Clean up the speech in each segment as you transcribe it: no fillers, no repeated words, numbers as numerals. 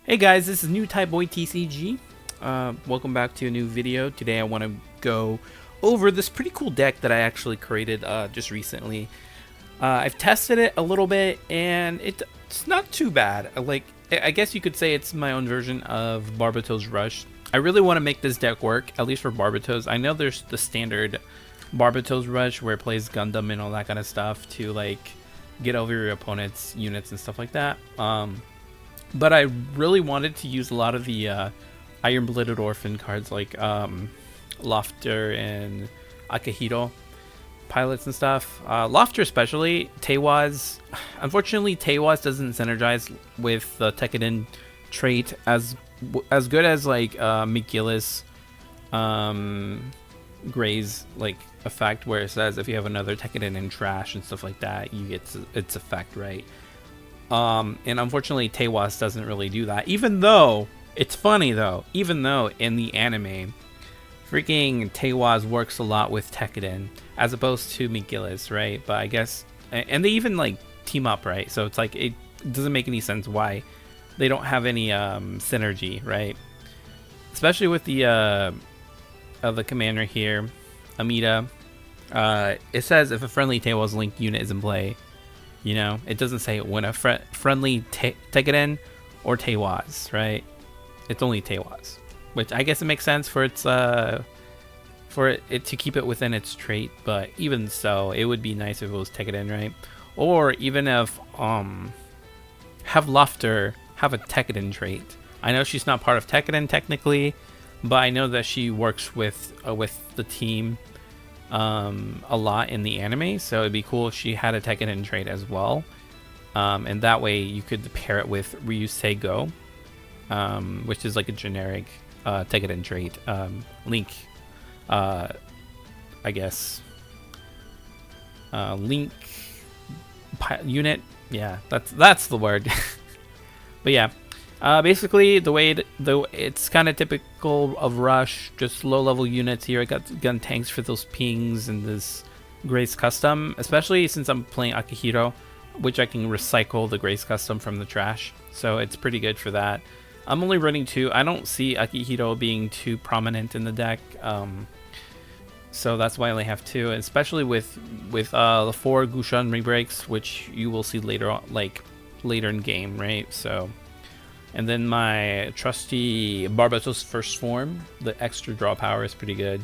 Hey guys, this is new Type Boy TCG. Welcome back to a new video. Today I want to go over this pretty cool deck that I actually created just recently. I've tested it a little bit and it's not too bad. I guess you could say it's my own version of Barbatos Rush. I really want to make this deck work, at least for Barbatos. I know there's the standard Barbatos Rush where it plays Gundam and all that kind of stuff to like get over your opponent's units and stuff like that. But I really wanted to use a lot of the Iron-Blooded Orphan cards like Lofter and Akihiro pilots and stuff. Lofter especially, Teiwaz. Unfortunately, Teiwaz doesn't synergize with the Tekkaden trait as good as like McGillis Gray's like effect, where it says if you have another Tekkaden in trash and stuff like that, you get its effect, right? And unfortunately Teiwaz doesn't really do that, even though it's funny though, even though in the anime freaking Teiwaz works a lot with Tekkaden as opposed to McGillis, right? But I guess, and they even like team up, right? So it's like it doesn't make any sense why they don't have any synergy, right? Especially with the commander here, Amida. It says if a friendly Teiwaz Link unit is in play. You know, it doesn't say when a friendly Tekkaden or Teiwaz, right? It's only Teiwaz, which I guess it makes sense for its for it to keep it within its trait. But even so, it would be nice if it was Tekkaden, right? Or even if have Lofter have a Tekkaden trait. I know she's not part of Tekkaden technically, but I know that she works with the team a lot in the anime, so it'd be cool if she had a Tekkaden trait as well, and that way you could pair it with Ryusei Go, which is like a generic Tekkaden trait. Link, I guess, Link unit. Yeah, that's the word. But yeah. Basically, the way it's kind of typical of Rush, just low-level units here. I got gun tanks for those pings and this Grace Custom, especially since I'm playing Akihiro, which I can recycle the Grace Custom from the trash. So it's pretty good for that. I'm only running 2. I don't see Akihiro being too prominent in the deck, so that's why I only have 2. Especially with the 4 Gushan rebreaks, which you will see later on, like later in game, right? So. And then my trusty Barbatos First Form, the extra draw power is pretty good.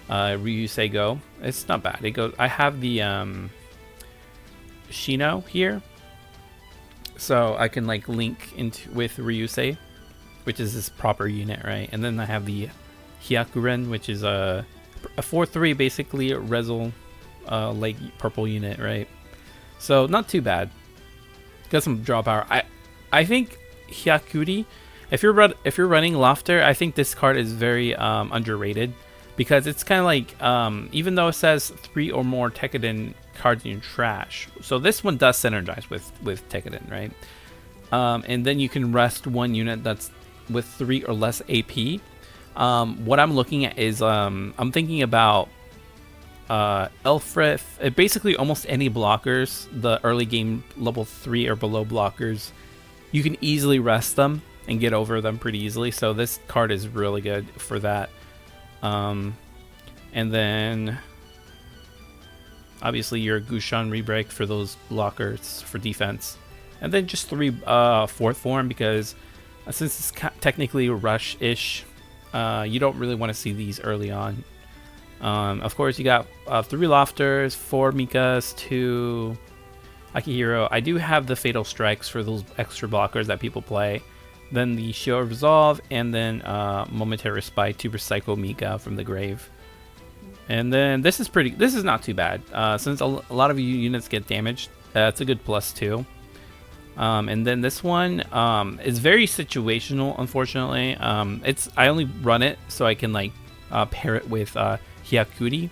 Ryusei Go, it's not bad. It goes. I have the Shino here, so I can like link into with Ryusei, which is this proper unit, right? And then I have the Hyakuren, which is a 4/3 basically a Rezel like purple unit, right? So not too bad. Got some draw power. I think Hyakuri, if you're running Lofter, I think this card is very underrated, because it's kind of like even though it says 3 or more Tekkaden cards in your trash, so this one does synergize with Tekkaden, right? And then you can rest one unit that's with 3 or less AP. What I'm looking at is I'm thinking about Elfrith, basically almost any blockers, the early game level 3 or below blockers. You can easily rest them and get over them pretty easily. So this card is really good for that. And then obviously your Gushan Rebreak for those blockers for defense. And then just 3 fourth form, because since it's technically rush-ish, you don't really want to see these early on. Of course, you got 3 Lofters, 4 Mikas, 2... Akihiro. I do have the Fatal Strikes for those extra blockers that people play. Then the Shield Resolve, and then Momentary Respite to recycle Mika from the grave. And then this is not too bad. Since a lot of you units get damaged, it's a good +2. And then this one is very situational, unfortunately. I only run it so I can like pair it with Hyakuri,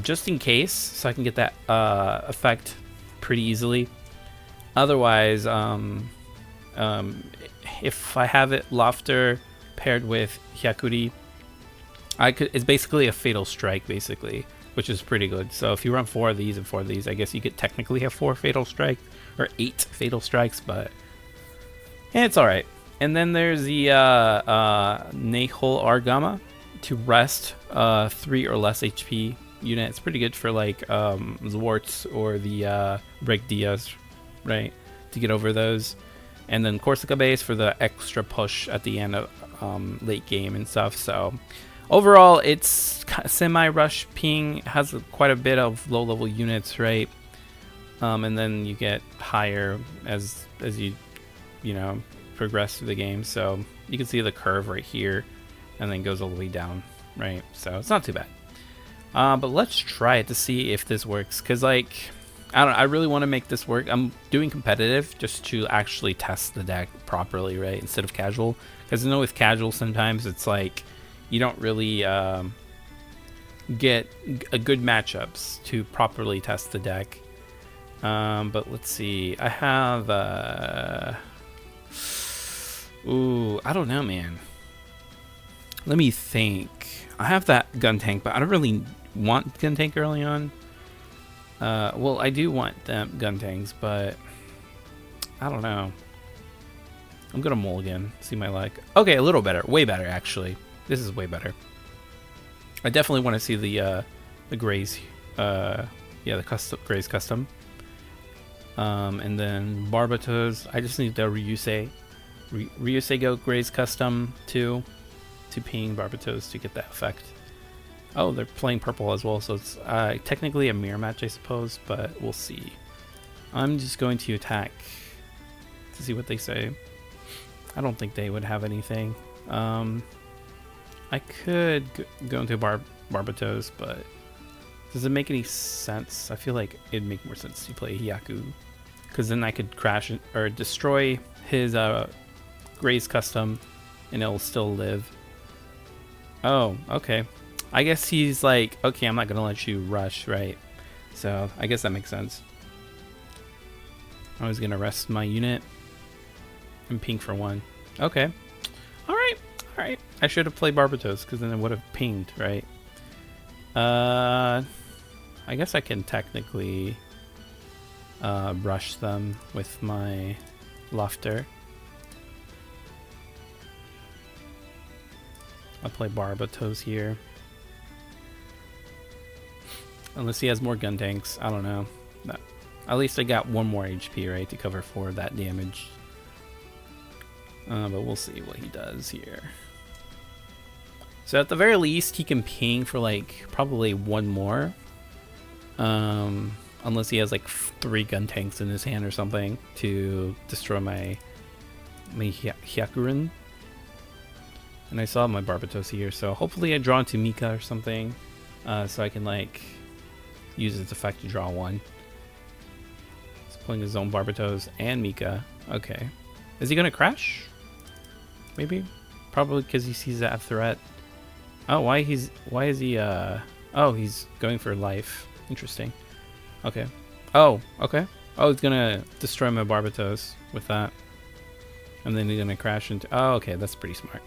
just in case, so I can get that effect pretty easily. Otherwise, if I have it Lofter paired with Hyakuri, it's basically a Fatal Strike, basically, which is pretty good. So if you run 4 of these and 4 of these, I guess you could technically have 4 Fatal Strike or 8 Fatal Strikes, but it's all right. And then there's the Nahol Argama to rest 3 or less HP unit. It's pretty good for like Zwarts or the Reg Diaz, right? To get over those. And then Corsica base for the extra push at the end of late game and stuff. So overall, it's semi-rush ping, has quite a bit of low-level units, right? And then you get higher as you know, progress through the game. So you can see the curve right here, and then goes all the way down, right? So it's not too bad. But let's try it to see if this works, because like I don't know, I really want to make this work. I'm doing competitive just to actually test the deck properly, right, instead of casual, because you know with casual sometimes it's like you don't really get a good matchups to properly test the deck. But let's see, I have ooh, I don't know, man. Let me think. I have that gun tank, but I don't really want gun tank early on. Well, I do want them gun tanks, but I don't know. I'm gonna mulligan, see my luck. Okay, a little better, way better actually. This is way better. I definitely want to see the Grays, yeah, the custom Grays custom. And then Barbatos. I just need the Ryusei Go Grays custom too, to ping Barbatos to get that effect. Oh, they're playing purple as well, so it's technically a mirror match, I suppose, but we'll see. I'm just going to attack to see what they say. I don't think they would have anything. I could go into Barbatos, but does it make any sense? I feel like it'd make more sense to play Hyaku, because then I could crash or destroy his Gray's custom, and it'll still live. Oh, okay. I guess he's like, okay, I'm not gonna let you rush, right? So I guess that makes sense. I was gonna rest my unit and ping for 1. Okay. All right. I should have played Barbatos, because then it would have pinged, right? I guess I can technically rush them with my Lofter. I'll play Barbatos here. Unless he has more gun tanks. I don't know. But at least I got 1 more HP, right, to cover 4 of that damage. But we'll see what he does here. So at the very least, he can ping for like probably 1 more. Unless he has like 3 gun tanks in his hand or something to destroy my Hyakuren. And I saw my Barbatos here, so hopefully I draw into Mika or something, so I can like use its effect to draw 1. He's playing his own Barbatos and Mika. Okay, is he gonna crash? Maybe, probably because he sees that threat. Oh, why is he? Oh, he's going for life. Interesting. Okay. Oh, okay. Oh, he's gonna destroy my Barbatos with that, and then he's gonna crash into. Oh, okay, that's pretty smart.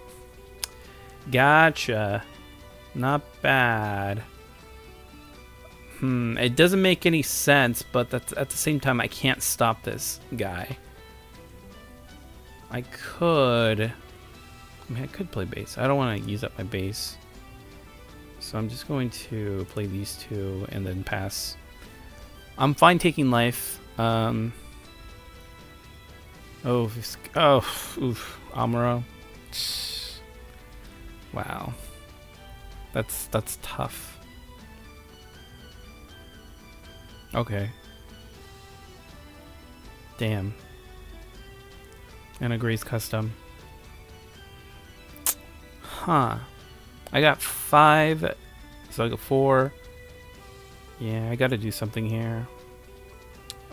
Gotcha. Not bad. It doesn't make any sense, but that's, at the same time, I can't stop this guy. I could play base. I don't want to use up my base. So I'm just going to play these 2 and then pass. I'm fine taking life. Oof, Amuro. Wow, that's tough. Okay. Damn. And a Gray's custom. Huh. I got 5, so I got 4. Yeah, I got to do something here.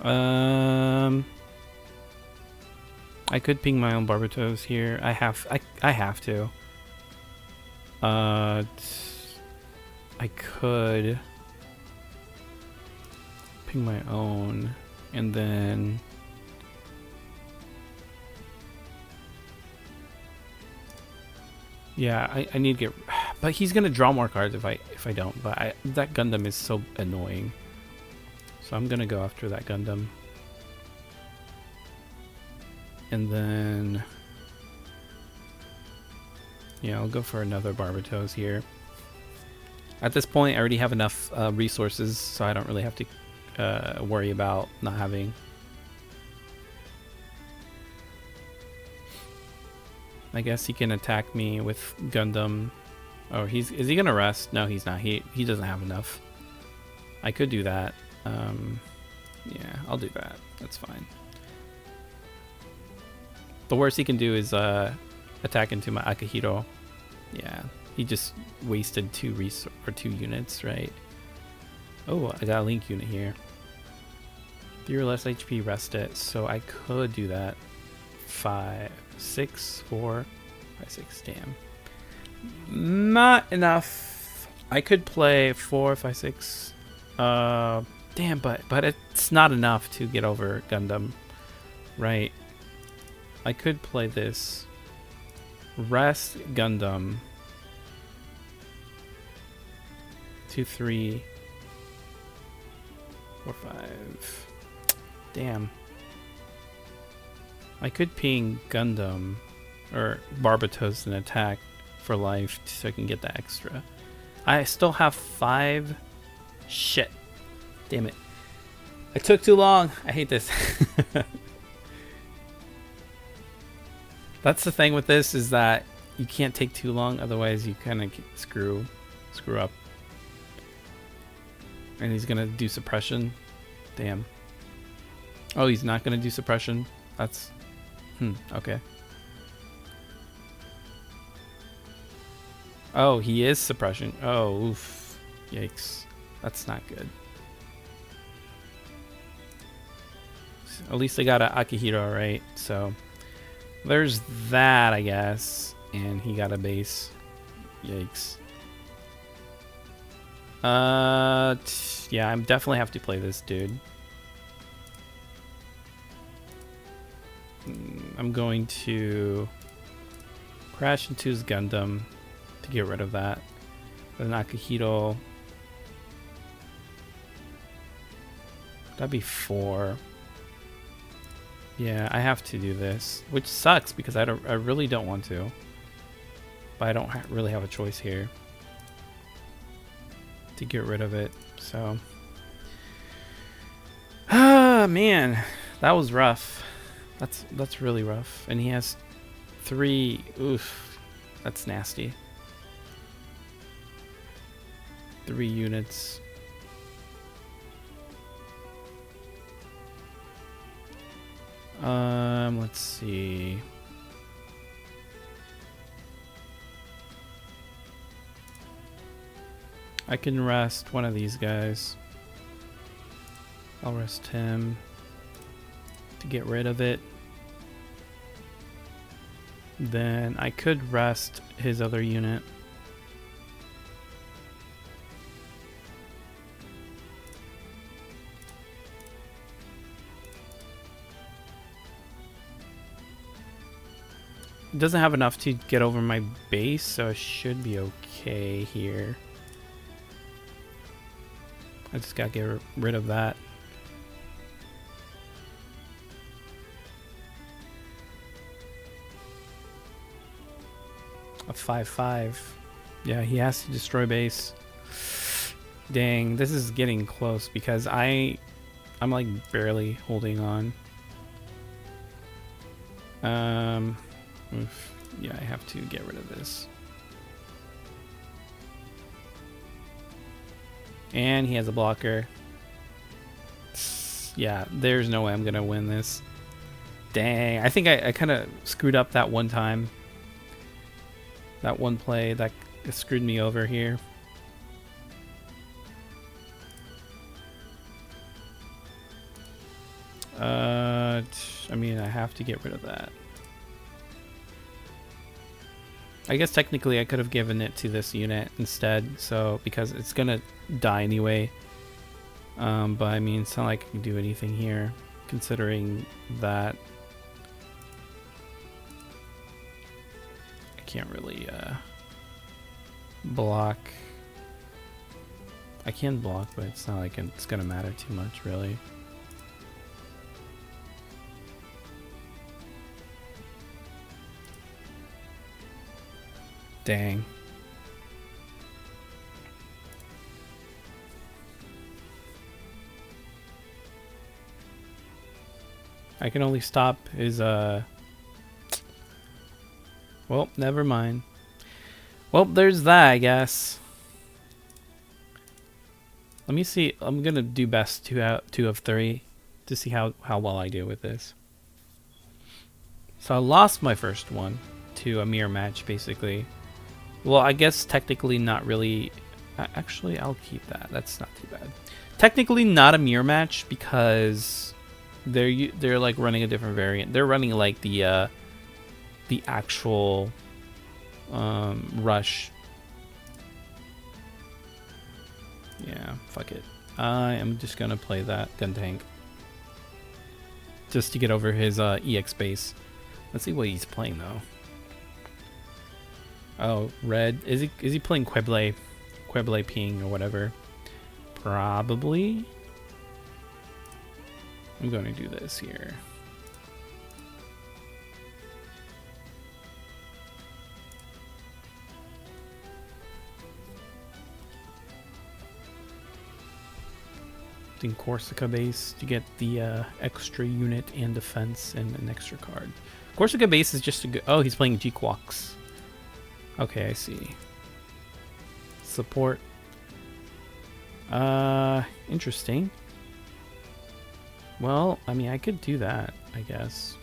I could ping my own Barbatos here. I have to. I could ping my own, and then yeah, I need to get, but he's gonna draw more cards if I don't. But that Gundam is so annoying, so I'm gonna go after that Gundam, and then Yeah, I'll go for another Barbatos here. At this point, I already have enough resources, so I don't really have to worry about not having. I guess he can attack me with Gundam. Oh, is he gonna rest? No, he's not. He doesn't have enough. I could do that. Yeah, I'll do that. That's fine. The worst he can do is attack into my Akihiro. Yeah, he just wasted 2 units, right? Oh, I got a Link unit here. 3 or less HP, rest it. So I could do that. 5, 6, 4, 5, 6. Damn. Not enough. I could play 4, 5, 6. Damn, but it's not enough to get over Gundam, right? I could play this. Rest Gundam. 2, 3, 4, 5. Damn. I could ping Gundam or Barbatos and attack for life so I can get the extra. I still have 5. Shit. Damn it. I took too long. I hate this. That's the thing with this, is that you can't take too long, otherwise you kind of screw up. And he's gonna do suppression. Damn. Oh, he's not gonna do suppression. That's okay. Oh, he is suppression. Oh, oof. Yikes. That's not good. At least I got an Akihiro, right? So there's that, I guess. And he got a base. Yikes. Yeah, I definitely have to play this dude. I'm going to crash into his Gundam to get rid of that. Then Akihiro. That'd be 4. Yeah, I have to do this, which sucks because I really don't want to, but I don't really have a choice here to get rid of it. So, man, that was rough. That's really rough. And he has 3. Oof, that's nasty. 3 units. Let's see. I can rest one of these guys. I'll rest him to get rid of it. Then I could rest his other unit. It doesn't have enough to get over my base, so I should be okay here. I just gotta get rid of that. A 5/5. Yeah, he has to destroy base. Dang, this is getting close because I'm like barely holding on. Yeah, I have to get rid of this. And he has a blocker. Yeah, there's no way I'm gonna win this. Dang, I think I kind of screwed up that one time. That one play that screwed me over here. I mean, I have to get rid of that. I guess technically I could have given it to this unit instead, so because it's gonna die anyway. But I mean, it's not like I can do anything here, considering that I can't really block. I can block, but it's not like it's gonna matter too much, really. Dang. I can only stop his well, never mind. Well, there's that, I guess. Let me see. I'm gonna do best two of three to see how well I do with this. So I lost my first one to a mirror match, basically. Well, I guess technically not really. Actually, I'll keep that. That's not too bad. Technically not a mirror match because they're like running a different variant. They're running like the actual rush. Yeah, fuck it. I am just gonna play that gun tank just to get over his EX base. Let's see what he's playing though. Oh, red. Is he playing Queble Ping or whatever? Probably. I'm going to do this here. Corsica base to get the extra unit and defense and an extra card. Corsica base is just a good. Oh, he's playing G-Quox. Okay, I see. Support. Interesting. Well, I mean, I could do that, I guess.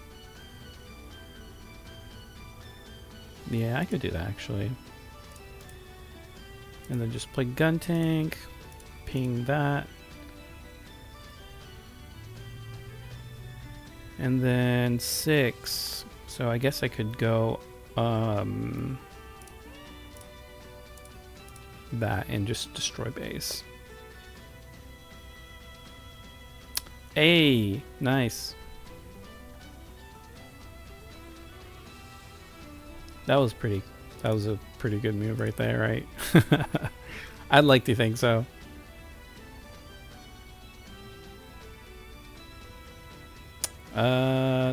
Yeah, I could do that actually. And then just play gun tank, ping that. And then 6. So I guess I could go that and just destroy base. Hey, nice. That was a pretty good move right there, right? I'd like to think so.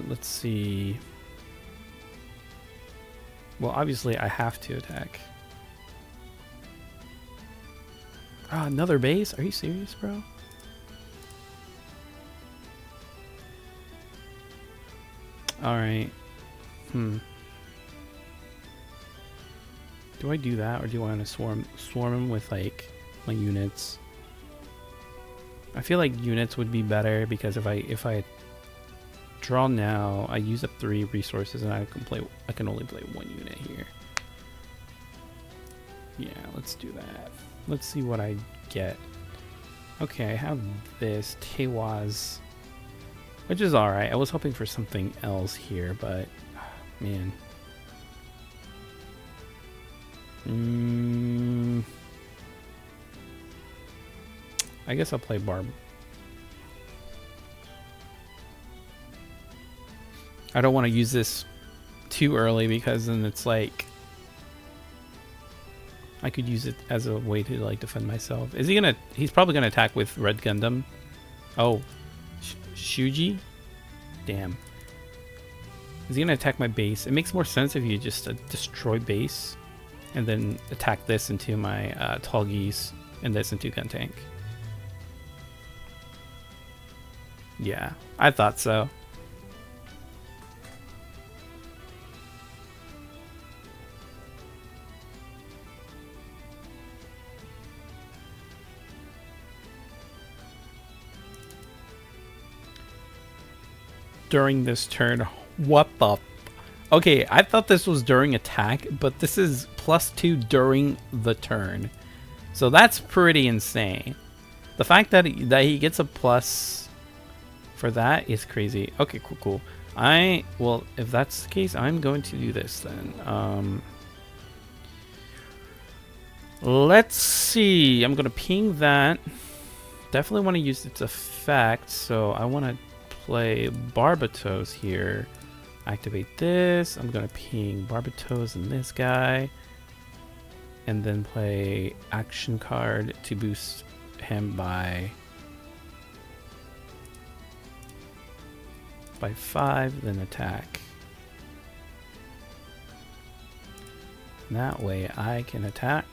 Let's see. Well, obviously I have to attack. Oh, another base? Are you serious, bro? Alright. Do I do that, or do I want to swarm him with like my units? I feel like units would be better because if I draw now, I use up 3 resources and I can only play 1 unit here. Yeah, let's do that. Let's see what I get. Okay, I have this Teiwaz, which is alright. I was hoping for something else here, but man. I guess I'll play Barb. I don't want to use this too early because then it's like I could use it as a way to like defend myself. Is he gonna? He's probably gonna attack with Red Gundam. Oh, Shuji? Damn. Is he gonna attack my base? It makes more sense if you just destroy base and then attack this into my tall geese and this into gun tank. Yeah, I thought so. During this turn, what the okay, I thought this was during attack, but this is +2 during the turn, so that's pretty insane. The fact that he gets a plus for that is crazy. Okay, cool. Well, if that's the case, I'm going to do this then. Let's see. I'm gonna ping that. Definitely want to use its effect, so I want to play Barbatos here. Activate this. I'm gonna ping Barbatos and this guy, and then play action card to boost him by 5, then attack. That way I can attack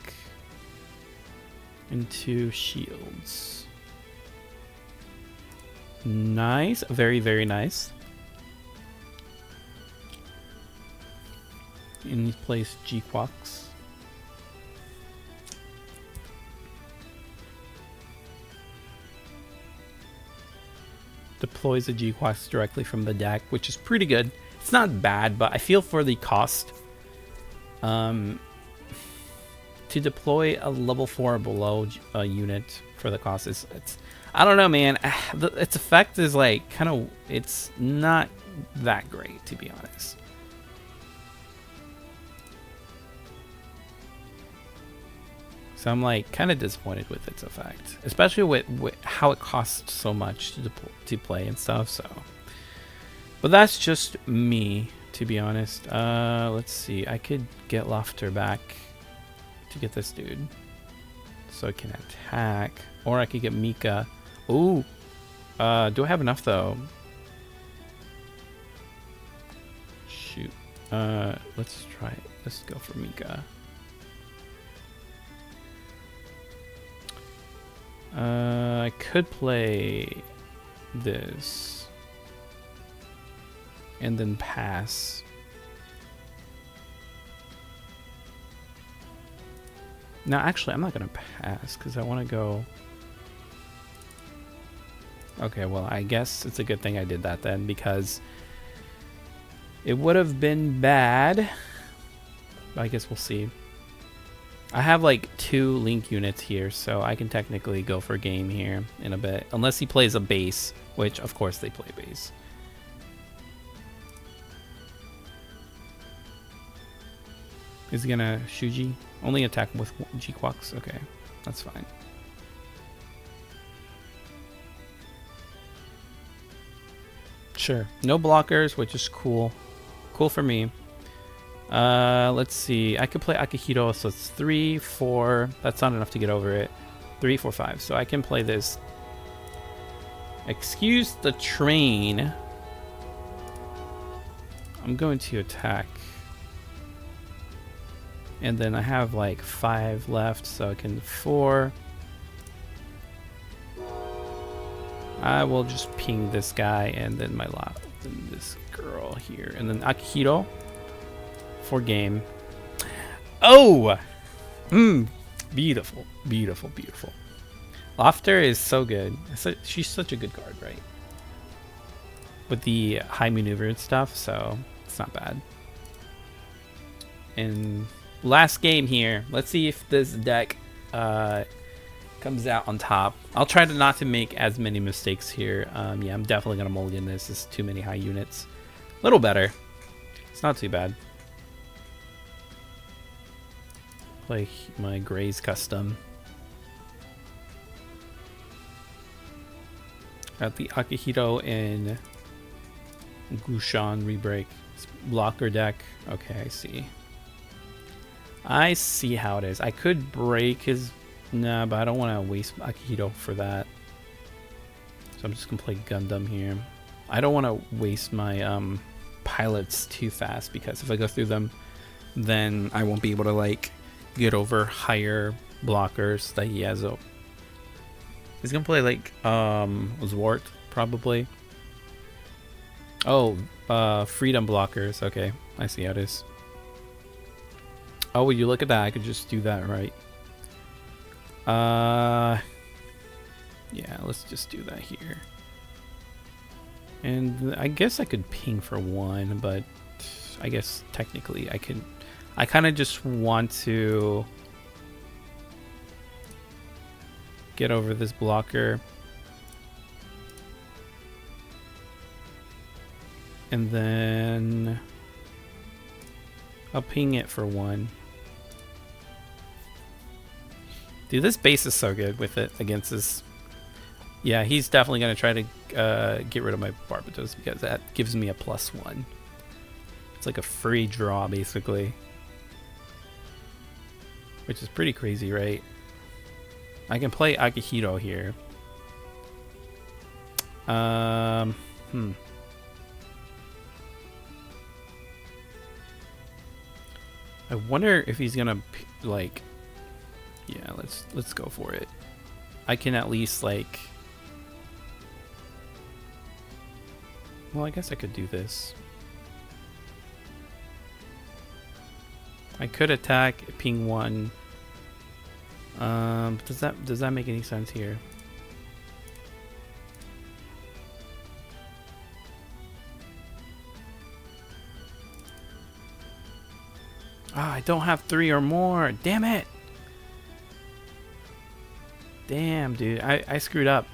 into shields. Nice. Very, very nice. And he plays G-Quox. Deploys a G-Quox directly from the deck, which is pretty good. It's not bad, but I feel for the cost, to deploy a level 4 or below unit for the cost is, I don't know, man. Its effect is like kind of, it's not that great, to be honest. So I'm like kind of disappointed with its effect, especially with how it costs so much to play and stuff. So, but that's just me, to be honest. Let's see. I could get Laughter back to get this dude, so I can attack, or I could get Mika. Ooh, do I have enough though? Shoot. Let's try it. Let's go for Mika. I could play this and then pass. No, actually, I'm not gonna pass because I want to go. Okay, well, I guess it's a good thing I did that then, because it would have been bad. I guess we'll see. I have like 2 Link units here, so I can technically go for game here in a bit. Unless he plays a base, which of course they play base. Is he gonna Shuji? Only attack with G-Quox? Okay, that's fine. Sure. No blockers, which is cool. Cool for me. Let's see. I could play Akihito, so it's 3, 4. That's not enough to get over it. 3, 4, 5. So I can play this. Excuse the train. I'm going to attack. And then I have like 5 left, so I can 4. I will just ping this guy and then this girl here. And then Akihito for game. Oh! Beautiful, beautiful, beautiful. Laughter is so good. She's such a good card, right? With the high maneuver and stuff, so it's not bad. And last game here. Let's see if this deck comes out on top. I'll try to not to make as many mistakes here. Yeah, I'm definitely gonna mulligan this. It's too many high units. A little better. It's not too bad. Play my Gray's custom. Got the Akihito and Gushan rebreak. Blocker deck. Okay, I see. I see how it is. I could break his... Nah, but I don't want to waste Akihito for that. So I'm just going to play Gundam here. I don't want to waste my pilots too fast, because if I go through them, then I won't be able to like get over higher blockers that he has. He's going to play like Zwart probably. Oh, freedom blockers. Okay, I see how it is. Oh, will you look at that? I could just do that, right? Yeah, let's just do that here. And I guess I could ping for 1, but I guess technically I can. I kind of just want to get over this blocker. And then I'll ping it for 1. Dude, this base is so good with it against this. Yeah, he's definitely going to try to get rid of my Barbatos, because that gives me a +1. It's like a free draw, basically. Which is pretty crazy, right? I can play Akihito here. I wonder if he's gonna like. Yeah, let's go for it. I can at least like. Well, I guess I could do this. I could attack ping 1. Does that make any sense here? Ah, I don't have 3 or more. Damn it. Damn, dude. I screwed up.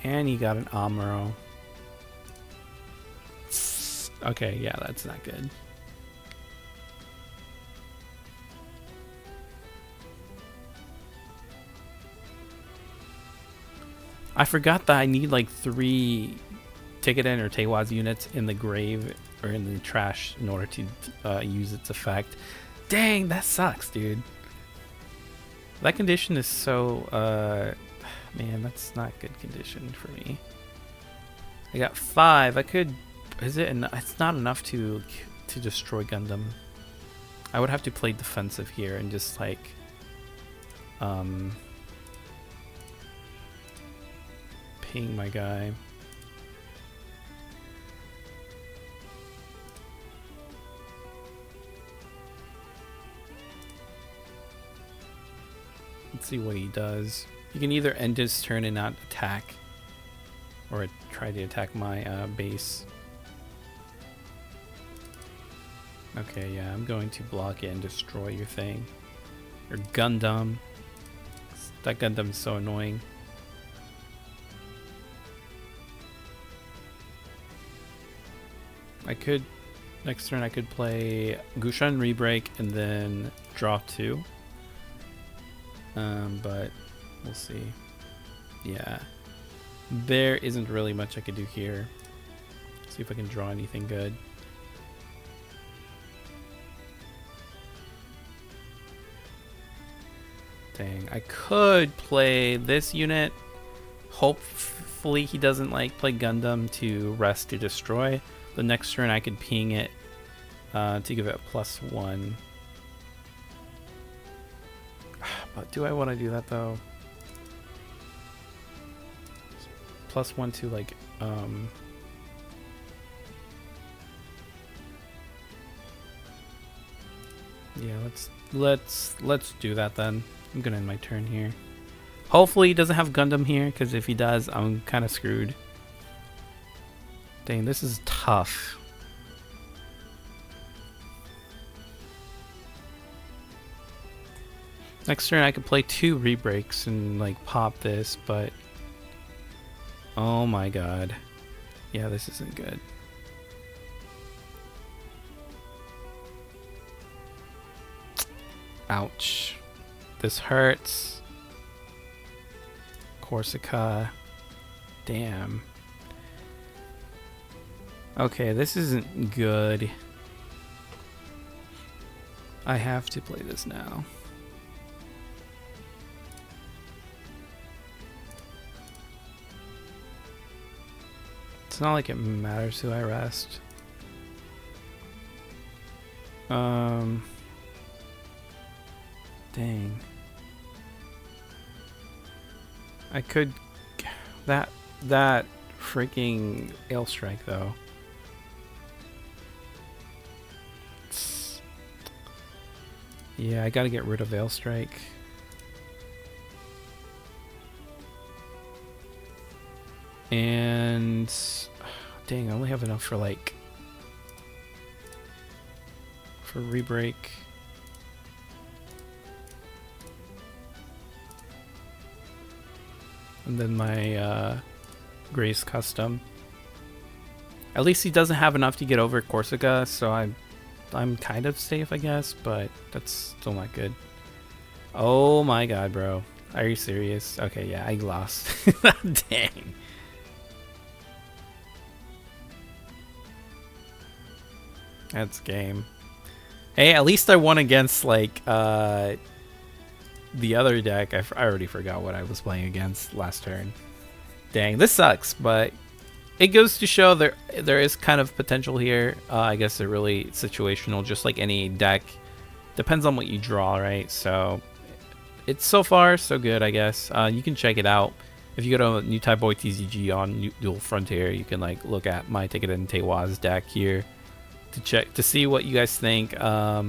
And you got an Amuro. Okay, yeah, that's not good. I forgot that I need like 3 Tekkaden or Teiwaz units in the grave or in the trash in order to use its effect. Dang, that sucks, dude. That condition is so... man, that's not good condition for me. I got 5. I could... Is it? It's not enough to destroy Gundam. I would have to play defensive here and just like... ping my guy. Let's see what he does. You can either end his turn and not attack, or try to attack my base. Okay, yeah, I'm going to block it and destroy your thing. Your Gundam. That Gundam is so annoying. I could, next turn I could play Gushan Rebreak and then draw 2. But we'll see. Yeah. There isn't really much I could do here. See if I can draw anything good. Dang, I could play this unit. Hopefully he doesn't like play Gundam to rest to destroy. The next turn I could ping it to give it a +1. But do I want to do that though? +1 to like yeah, let's do that then. I'm gonna end my turn here. Hopefully he doesn't have Gundam here, because if he does, I'm kind of screwed. Dang, this is tough. Next turn I could play 2 Rebreaks and like pop this, but oh my god. Yeah, this isn't good. Ouch. This hurts. Corsica. Damn. Okay, this isn't good. I have to play this now. It's not like it matters who I rest. Dang. I could... That freaking Ailstrike though. Yeah, I gotta get rid of Ailstrike. And... Dang, I only have enough for like... For Rebreak. And then my Grace Custom. At least he doesn't have enough to get over Corsica, so I'm kind of safe, I guess, but that's still not good. Oh my god, bro. Are you serious? Okay, yeah, I lost. Dang. That's game. Hey, at least I won against, like, the other deck. I already forgot what I was playing against last turn. Dang, this sucks, but it goes to show there is kind of potential here. I guess they're really situational, just like any deck. Depends on what you draw, right? So it's so far so good, I guess. You can check it out. If you go to New Type Boy TCG on Dual Frontier, you can like look at my Tekkaden Teiwaz deck here to see what you guys think. But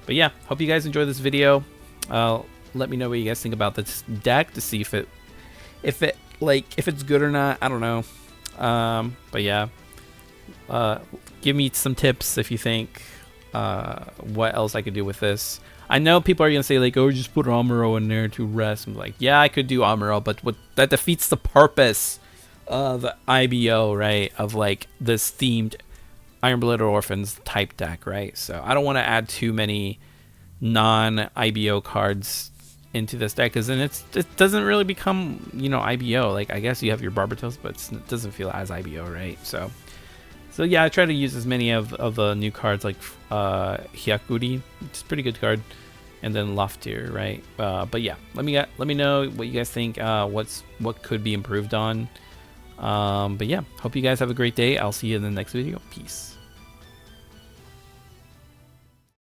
yeah, hope you guys enjoyed this video. Let me know what you guys think about this deck to see if it's good or not. I don't know. But yeah, give me some tips if you think what else I could do with this. I know people are gonna say like, oh, just put Amuro in there to rest. I'm like, yeah, I could do Amuro, but that defeats the purpose of the IBO, right? Of like this themed Iron Blooded Orphans type deck, right? So I don't want to add too many non-IBO cards into this deck, because then it doesn't really become, you know, IBO. Like, I guess you have your Barbatos, but it doesn't feel as IBO, right? So yeah, I try to use as many of the new cards like Hyakuri, which is a pretty good card, and then Loftier, right? But yeah, let me know what you guys think. What could be improved on. But yeah, hope you guys have a great day. I'll see you in the next video. Peace.